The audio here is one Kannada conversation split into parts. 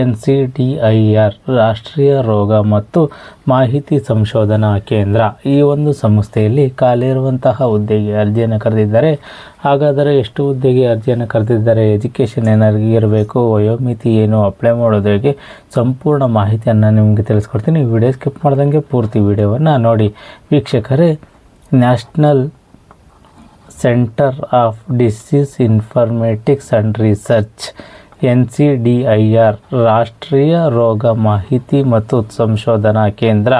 NCDIR ರಾಷ್ಟ್ರೀಯ ರೋಗ ಮತ್ತು ಮಾಹಿತಿ ಸಂಶೋಧನಾ ಕೇಂದ್ರ ಈ ಒಂದು ಸಂಸ್ಥೆಯಲ್ಲಿ ಖಾಲಿ ಇರುವಂತಹ ಹುದ್ದೆಗೆ ಅರ್ಜಿಯನ್ನು ಕರೆದಿದ್ದಾರೆ. ಹಾಗಾದರೆ ಎಷ್ಟು ಹುದ್ದೆಗೆ ಅರ್ಜಿಯನ್ನು ಕರೆದಿದ್ದಾರೆ, ಎಜುಕೇಷನ್ ಏನಾಗಿರಬೇಕು, ವಯೋಮಿತಿ ಏನು, ಅಪ್ಲೈ ಮಾಡೋದು ಹೇಗೆ, ಸಂಪೂರ್ಣ ಮಾಹಿತಿಯನ್ನು ನಿಮಗೆ ತಿಳಿಸ್ಕೊಡ್ತೀನಿ. ವಿಡಿಯೋ ಸ್ಕಿಪ್ ಮಾಡ್ದಂಗೆ ಪೂರ್ತಿ ವಿಡಿಯೋವನ್ನು ನೋಡಿ. ವೀಕ್ಷಕರೇ, national centre of disease informatics and research NCDIR ರಾಷ್ಟ್ರೀಯ ರೋಗ ಮಾಹಿತಿ ಮತ್ತು ಸಂಶೋಧನಾ ಕೇಂದ್ರ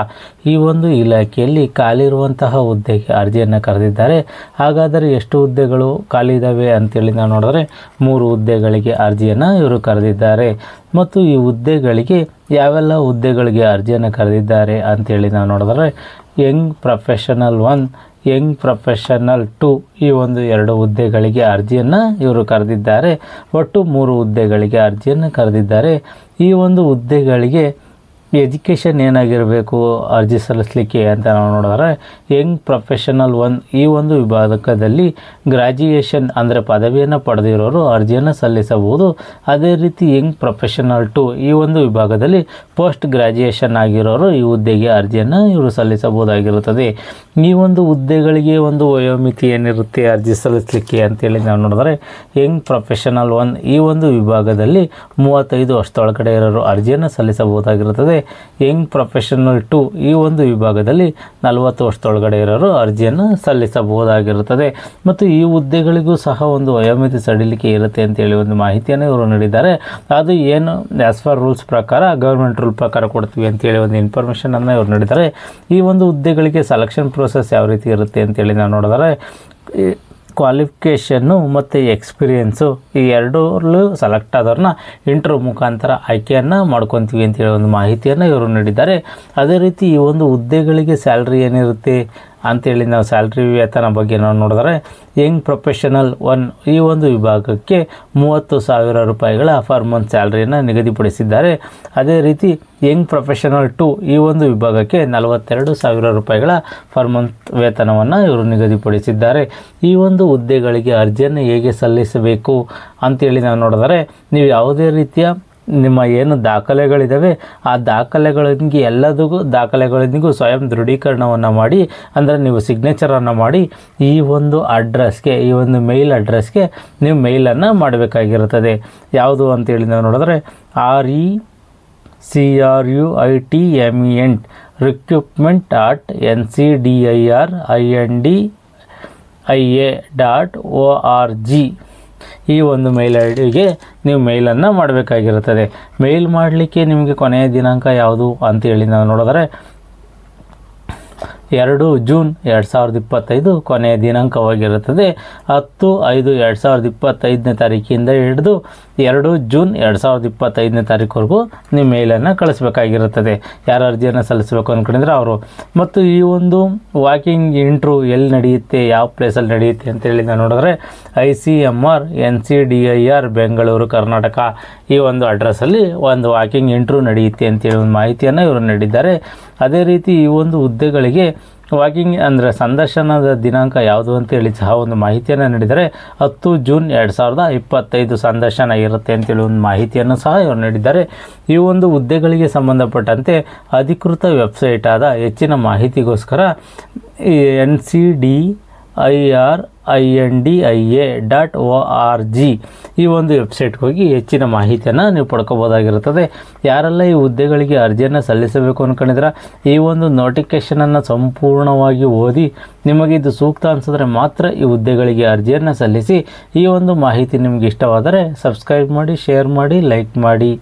ಈ ಒಂದು ಇಲಾಖೆಯಲ್ಲಿ ಖಾಲಿ ಇರುವಂತಹ ಹುದ್ದೆಗೆ ಅರ್ಜಿಯನ್ನು ಕರೆದಿದ್ದಾರೆ. ಹಾಗಾದರೆ ಎಷ್ಟು ಹುದ್ದೆಗಳು ಖಾಲಿ ಇದ್ದಾವೆ ಅಂತೇಳಿ ನಾವು ನೋಡಿದ್ರೆ 3 ಹುದ್ದೆಗಳಿಗೆ ಅರ್ಜಿಯನ್ನು ಇವರು ಕರೆದಿದ್ದಾರೆ. ಮತ್ತು ಈ ಹುದ್ದೆಗಳಿಗೆ ಯಾವೆಲ್ಲ ಹುದ್ದೆಗಳಿಗೆ ಅರ್ಜಿಯನ್ನು ಕರೆದಿದ್ದಾರೆ ಅಂತೇಳಿ ನಾವು ನೋಡಿದ್ರೆ ಯಂಗ್ ಪ್ರೊಫೆಷನಲ್ 1, ಯಂಗ್ ಪ್ರೊಫೆಷನಲ್ 2 ಈ ಒಂದು 2 ಹುದ್ದೆಗಳಿಗೆ ಅರ್ಜಿಯನ್ನು ಇವರು ಕರೆದಿದ್ದಾರೆ. ಒಟ್ಟು 3 ಹುದ್ದೆಗಳಿಗೆ ಅರ್ಜಿಯನ್ನು ಕರೆದಿದ್ದಾರೆ. ಈ ಒಂದು ಹುದ್ದೆಗಳಿಗೆ ಎಜುಕೇಷನ್ ಏನಾಗಿರಬೇಕು ಅರ್ಜಿ ಸಲ್ಲಿಸಲಿಕ್ಕೆ ಅಂತ ನಾವು ನೋಡಿದ್ರೆ ಯಂಗ್ ಪ್ರೊಫೆಷನಲ್ 1 ಈ ಒಂದು ವಿಭಾಗದಲ್ಲಿ ಗ್ರ್ಯಾಜುಯೇಷನ್ ಅಂದರೆ ಪದವಿಯನ್ನು ಪಡೆದಿರೋರು ಅರ್ಜಿಯನ್ನು ಸಲ್ಲಿಸಬಹುದು. ಅದೇ ರೀತಿ ಯಂಗ್ ಪ್ರೊಫೆಷನಲ್ 2 ಈ ಒಂದು ವಿಭಾಗದಲ್ಲಿ ಪೋಸ್ಟ್ ಗ್ರ್ಯಾಜುಯೇಷನ್ ಆಗಿರೋರು ಈ ಹುದ್ದೆಗೆ ಅರ್ಜಿಯನ್ನು ಇವರು ಸಲ್ಲಿಸಬಹುದಾಗಿರುತ್ತದೆ. ಈ ಒಂದು ಹುದ್ದೆಗಳಿಗೆ ಒಂದು ವಯೋಮಿತಿ ಏನಿರುತ್ತೆ ಅರ್ಜಿ ಸಲ್ಲಿಸಲಿಕ್ಕೆ ಅಂತೇಳಿ ನಾವು ನೋಡಿದ್ರೆ ಯಂಗ್ ಪ್ರೊಫೆಷನಲ್ 1 ಈ ಒಂದು ವಿಭಾಗದಲ್ಲಿ 35 ವರ್ಷದೊಳಗಡೆ ಇರೋರು ಅರ್ಜಿಯನ್ನು ಸಲ್ಲಿಸಬಹುದಾಗಿರುತ್ತದೆ. ಯಂಗ್ ಪ್ರೊಫೆಷನಲ್ 2 ಈ ಒಂದು ವಿಭಾಗದಲ್ಲಿ 40 ವರ್ಷದೊಳಗಡೆ ಇರೋರು ಅರ್ಜಿಯನ್ನು ಸಲ್ಲಿಸಬಹುದಾಗಿರುತ್ತದೆ. ಮತ್ತು ಈ ಹುದ್ದೆಗಳಿಗೂ ಸಹ ಒಂದು ವಯೋಮಿತಿ ಸಡಿಲಿಕೆ ಇರುತ್ತೆ ಅಂತೇಳಿ ಒಂದು ಮಾಹಿತಿಯನ್ನು ಇವರು ನೀಡಿದ್ದಾರೆ. ಅದು ಏನು ಆ್ಯಸ್ ಫರ್ ರೂಲ್ಸ್ ಪ್ರಕಾರ ಗೌರ್ಮೆಂಟ್ ರೂಲ್ ಪ್ರಕಾರ ಕೊಡ್ತೀವಿ ಅಂತೇಳಿ ಒಂದು ಇನ್ಫಾರ್ಮೇಷನನ್ನು ಇವರು ನೀಡಿದ್ದಾರೆ. ಈ ಒಂದು ಹುದ್ದೆಗಳಿಗೆ ಸೆಲೆಕ್ಷನ್ ಪ್ರೋಸೆಸ್ ಯಾವ ರೀತಿ ಇರುತ್ತೆ ಅಂತೇಳಿ ನಾವು ನೋಡಿದರೆ ಕ್ವಾಲಿಫಿಕೇಷನ್ನು ಮತ್ತು ಎಕ್ಸ್ಪೀರಿಯೆನ್ಸು ಈ ಎರಡರಲ್ಲೂ ಸೆಲೆಕ್ಟ್ ಆದವ್ರನ್ನ ಇಂಟರ್ವ್ಯೂ ಮುಖಾಂತರ ಆಯ್ಕೆಯನ್ನು ಮಾಡ್ಕೊತೀವಿ ಅಂತೇಳಿ ಒಂದು ಮಾಹಿತಿಯನ್ನು ಇವರು ನೀಡಿದ್ದಾರೆ. ಅದೇ ರೀತಿ ಈ ಒಂದು ಹುದ್ದೆಗಳಿಗೆ ಸ್ಯಾಲ್ರಿ ಏನಿರುತ್ತೆ ಅಂತೇಳಿ ನಾವು ಸ್ಯಾಲ್ರಿ ವೇತನ ಬಗ್ಗೆ ನಾವು ನೋಡಿದ್ರೆ ಯಂಗ್ ಪ್ರೊಫೆಷನಲ್ 1 ಈ ಒಂದು ವಿಭಾಗಕ್ಕೆ 30,000 ರೂಪಾಯಿಗಳ ಫರ್ ಮಂತ್ ಸ್ಯಾಲ್ರಿಯನ್ನು ನಿಗದಿಪಡಿಸಿದ್ದಾರೆ. ಅದೇ ರೀತಿ ಯಂಗ್ ಪ್ರೊಫೆಷನಲ್ 2 ಈ ಒಂದು ವಿಭಾಗಕ್ಕೆ 42,000 ರೂಪಾಯಿಗಳ ಫರ್ ಮಂತ್ ವೇತನವನ್ನು ಇವರು ನಿಗದಿಪಡಿಸಿದ್ದಾರೆ. ಈ ಒಂದು ಹುದ್ದೆಗಳಿಗೆ ಅರ್ಜಿಯನ್ನು ಹೇಗೆ ಸಲ್ಲಿಸಬೇಕು ಅಂತೇಳಿ ನಾವು ನೋಡಿದರೆ ನೀವು ಯಾವುದೇ ರೀತಿಯ ನಿಮ್ಮ ಏನು ದಾಖಲೆಗಳಿದ್ದಾವೆ ಆ ದಾಖಲೆಗಳಿಗೆ ಎಲ್ಲದಕ್ಕೂ ದಾಖಲೆಗಳಿಗೂ ಸ್ವಯಂ ದೃಢೀಕರಣವನ್ನು ಮಾಡಿ ಅಂದರೆ ನೀವು ಸಿಗ್ನೇಚರನ್ನು ಮಾಡಿ ಈ ಒಂದು ಅಡ್ರೆಸ್ಗೆ ಈ ಒಂದು ಮೇಲ್ ಅಡ್ರೆಸ್ಗೆ ನೀವು ಮೇಲನ್ನು ಮಾಡಬೇಕಾಗಿರುತ್ತದೆ. ಯಾವುದು ಅಂತೇಳಿ ನಾವು ನೋಡಿದ್ರೆ RECRUITMENT recruitment@ncdia.org ಈ ಒಂದು ಮೇಲ್ ಐಡಿಗೆ ನೀವು ಮೇಲನ್ನು ಮಾಡಬೇಕಾಗಿರುತ್ತದೆ. ಮೇಲ್ ಮಾಡಲಿಕ್ಕೆ ನಿಮಗೆ ಕೊನೆಯ ದಿನಾಂಕ ಯಾವುದು ಅಂತೇಳಿ ನಾವು ನೋಡಿದ್ರೆ 2 ಜೂನ್ 2025 ಕೊನೆಯ ದಿನಾಂಕವಾಗಿರುತ್ತದೆ. 10/5/2025 ತಾರೀಕಿಂದ ಹಿಡಿದು 2 ಜೂನ್ 2025 ತಾರೀಕುವರೆಗೂ ನೀವು ಮೇಲನ್ನು ಕಳಿಸ್ಬೇಕಾಗಿರುತ್ತದೆ. ಯಾರು ಅರ್ಜಿಯನ್ನು ಸಲ್ಲಿಸಬೇಕು ಅಂದ್ಕೊಂಡಿದ್ರೆ ಅವರು. ಮತ್ತು ಈ ಒಂದು ವಾಕಿಂಗ್ ಇಂಟ್ರ್ಯೂ ಎಲ್ಲಿ ನಡೆಯುತ್ತೆ, ಯಾವ ಪ್ಲೇಸಲ್ಲಿ ನಡೆಯುತ್ತೆ ಅಂತೇಳಿ ನಾವು ನೋಡಿದ್ರೆ ICMR NCDIR ಬೆಂಗಳೂರು ಕರ್ನಾಟಕ ಈ ಒಂದು ಅಡ್ರೆಸ್ಸಲ್ಲಿ ಒಂದು ವಾಕಿಂಗ್ ಇಂಟ್ರ್ಯೂ ನಡೆಯುತ್ತೆ ಅಂತೇಳಿ ಒಂದು ಮಾಹಿತಿಯನ್ನು ಇವರು ನೀಡಿದ್ದಾರೆ. ಅದೇ ರೀತಿ ಈ ಒಂದು ಹುದ್ದೆಗಳಿಗೆ ವಾಕಿಂಗ್ ಅಂದರೆ ಸಂದರ್ಶನದ ದಿನಾಂಕ ಯಾವುದು ಅಂತೇಳಿ ಸಹ ಒಂದು ಮಾಹಿತಿಯನ್ನು ನೀಡಿದರೆ 10 ಜೂನ್ 2025 ಸಂದರ್ಶನ ಇರುತ್ತೆ ಅಂತೇಳಿ ಒಂದು ಮಾಹಿತಿಯನ್ನು ಸಹ ಇವರು ನೀಡಿದ್ದಾರೆ. ಈ ಒಂದು ಹುದ್ದೆಗಳಿಗೆ ಸಂಬಂಧಪಟ್ಟಂತೆ ಅಧಿಕೃತ ವೆಬ್ಸೈಟ್ ಆದ ಹೆಚ್ಚಿನ ಮಾಹಿತಿಗೋಸ್ಕರ NCDIR.INDIA.org ಈ ಒಂದು ವೆಬ್ಸೈಟ್ಗೆ ಹೋಗಿ ಹೆಚ್ಚಿನ ಮಾಹಿತಿಯನ್ನು ನೀವು ಪಡ್ಕೋಬೋದಾಗಿರುತ್ತದೆ. ಯಾರೆಲ್ಲ ಈ ಹುದ್ದೆಗಳಿಗೆ ಅರ್ಜಿಯನ್ನು ಸಲ್ಲಿಸಬೇಕು ಅಂದ್ಕೊಂಡಿದ್ರೆ ಈ ಒಂದು ನೋಟಿಫಿಕೇಷನನ್ನು ಸಂಪೂರ್ಣವಾಗಿ ಓದಿ ನಿಮಗೆ ಇದು ಸೂಕ್ತ ಅನಿಸಿದ್ರೆ ಮಾತ್ರ ಈ ಹುದ್ದೆಗಳಿಗೆ ಅರ್ಜಿಯನ್ನು ಸಲ್ಲಿಸಿ. ಈ ಒಂದು ಮಾಹಿತಿ ನಿಮಗೆ ಇಷ್ಟವಾದರೆ ಸಬ್ಸ್ಕ್ರೈಬ್ ಮಾಡಿ, ಶೇರ್ ಮಾಡಿ, ಲೈಕ್ ಮಾಡಿ.